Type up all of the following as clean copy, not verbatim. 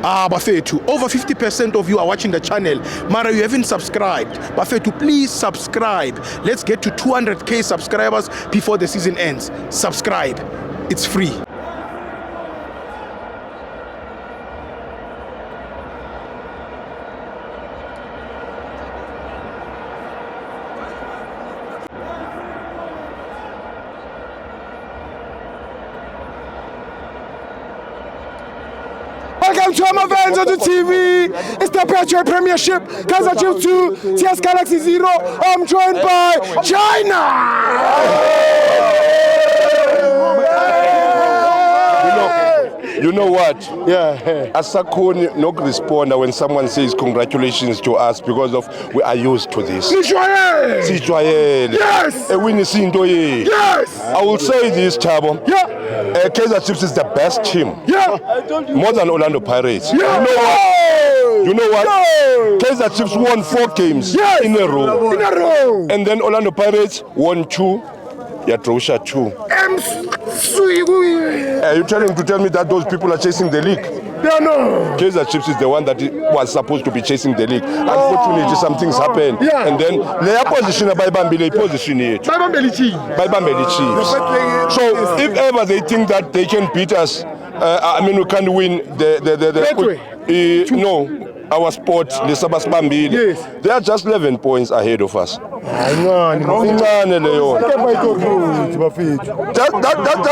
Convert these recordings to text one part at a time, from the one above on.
Bafethu, over 50% of you are watching the channel. Mara, you haven't subscribed. Bafethu, please subscribe. Let's get to 200k subscribers before the season ends. Subscribe. It's free. Welcome to our fans on the TV. It's the Patriot Premiership. Kaizer Chiefs 2, TS Galaxy 0. I'm joined by China. You know what? Yeah. Asakoni no respond when someone says congratulations to us because of we are used to this. Sijwayele. Yes. Win isinto ye. Yes. I will say this, Chabo. Yeah. Kaizer Chiefs is the best team. Yeah. More than Orlando Pirates. Yeah. You know what? Kaizer Chiefs won 4 games in a row. And then Orlando Pirates won 2. Yatrosha 2. Are you trying to tell me that those people are chasing the league? Yeah, no. Kaizer Chiefs is the one that was supposed to be chasing the league. Unfortunately, some things happened. Yeah. And then their position by Bambile position it. By Bambele Chiefs. So if ever they think that they can beat us, I mean we can't win no. Our sport, the Sabas Bambile, yes. They are just 11 points ahead of us. That's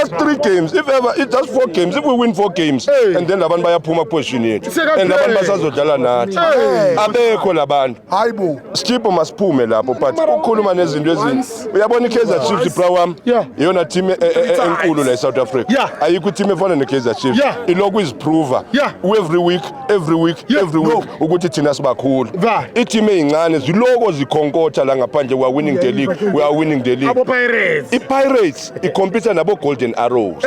3 games. If ever, it's just 4 games. If we win 4 games, and then Laban Baya Puma position it, and Laban Basazo Jalanat, Abeko Laban, Stipo must pume lapo, but Kuluman is in resin. We are born in Kaizer Chiefs, Prawam, Yona team in Kulu, South Africa. Are you good team for the Kaizer Chiefs? It always prove every week. Ukuthi thina sibakhulu iteam ezincane ziloko zikhonkotha la ngaphandle we are winning the league Abo Pirates i-Pirates i-compete nabo Golden Arrows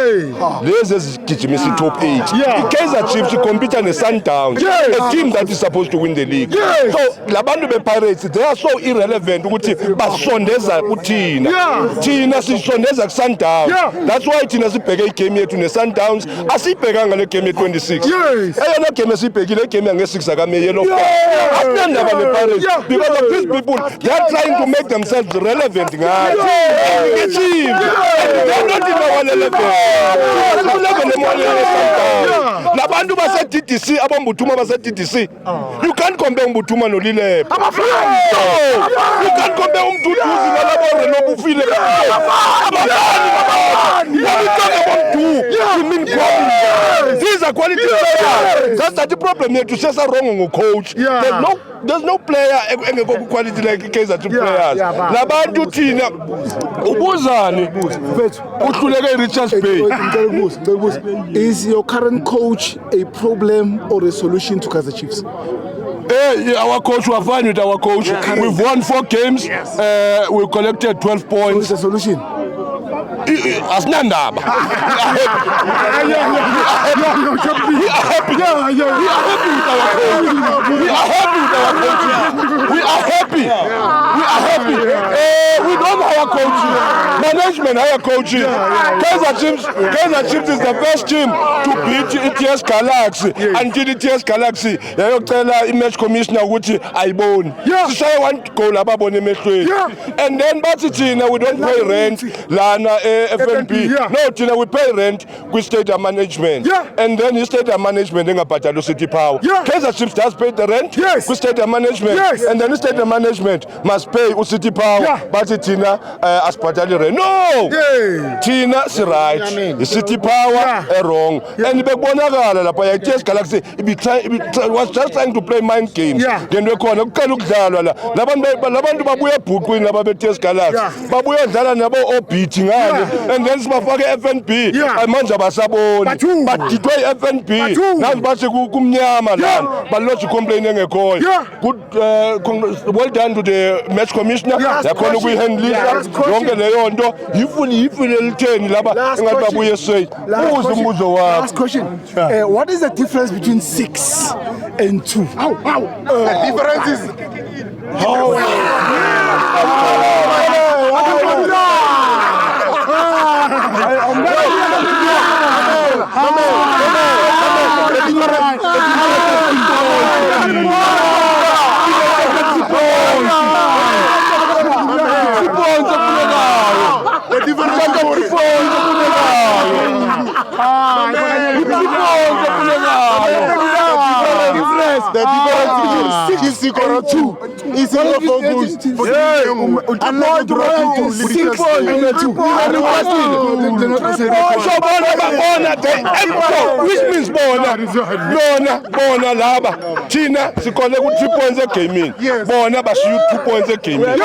lezi ezigijimisa i-top 8 i-Kaizer Chiefs i-compete ne-Sundowns a team that is supposed to win the league so labantu be-Pirates they are so irrelevant ukuthi basondeza kuthina thina sisondeza ku-Sundowns that's why thina sibheke igame yethu ne-Sundowns asiyibhekanga le game ye-26 eyona game esiyibhekile igame yange-6 yellow Pirates because of these people they are trying to make themselves relevant they are not even labantu base DDC abombutuma base DDC you can't compare umbutuma no Lilepo you can't compare umduduzi nalabo renobufile these are quality players that's the problem here to say wrong coach there's no player engekho quality like Kaizer Chiefs players labantu thina ubuzani uhluleke Richards Bay. Is your current coach a problem or a solution to Kaizer Chiefs? Our coach, we are fine with our coach. We've won 4 games. We collected 12 points. What is the solution? Asnandaba. We are happy. We don't hire coaches. Management hire coaches. Kaizer Chiefs is the best team to beat TS Galaxy. Until TS Galaxy, yayocela image commissioner ukuthi ayiboni. Sishaye 1 goal ababone emehlweni. And then bathi thina we don't pay rent lana FNB. No, thina we pay rent with stadium management. And then the stadium management engabhadala City Power. Kaizer Chiefs does pay the rent with stadium management. And then the stadium management must pay City Power. Bathi thina asibhadali rent. No! Thina si right. The City Power wrong. And bekubonakala lapha TS Galaxy was just trying to play mind games. Then we khona kuqala ukudlalwa la. Labantu babuya ebhuqwini laba be-TS Galaxy. Babuya dlala nabo obhithi ngale. And then sibafake FNB. Manje abasaboni. Badidwe FNB. Nazi bathi kumnyama la. Balodge complaint engekhoyo. Good well done to the match commissioner. Yakhona ukuyihandle yonke leyo nto. Yifuni elitheni laba engathi babuye say. Uze umbuzo wakho. Last question. What is the difference between 6 and 2? The difference is Come on. The difference between 6-2 is 0 goals. Which means bona laba thina sikhole ku 3 points egaming bona bashiya 2 points egaming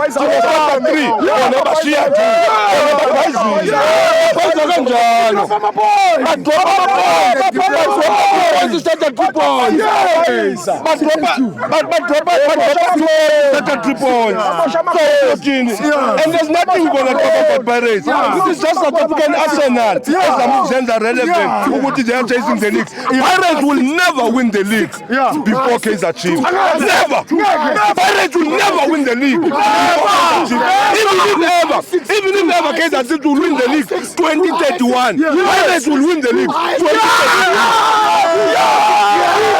sifaka 3 bona bashiya 2 bayizile kwenza kanjalo badropa started 2 points badropa 3 points and there's nothing we're gonna talk about Pirates. This is just South African Arsenal as relevant ukuthi they are chasing the league. Pirates will never win the league before Kaizer Chiefs. Never. Pirates will never win the league. Even if ever Kaizer Chiefs will win the league 2031. Pirates will win the league 2031.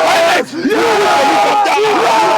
Pirates will win the league.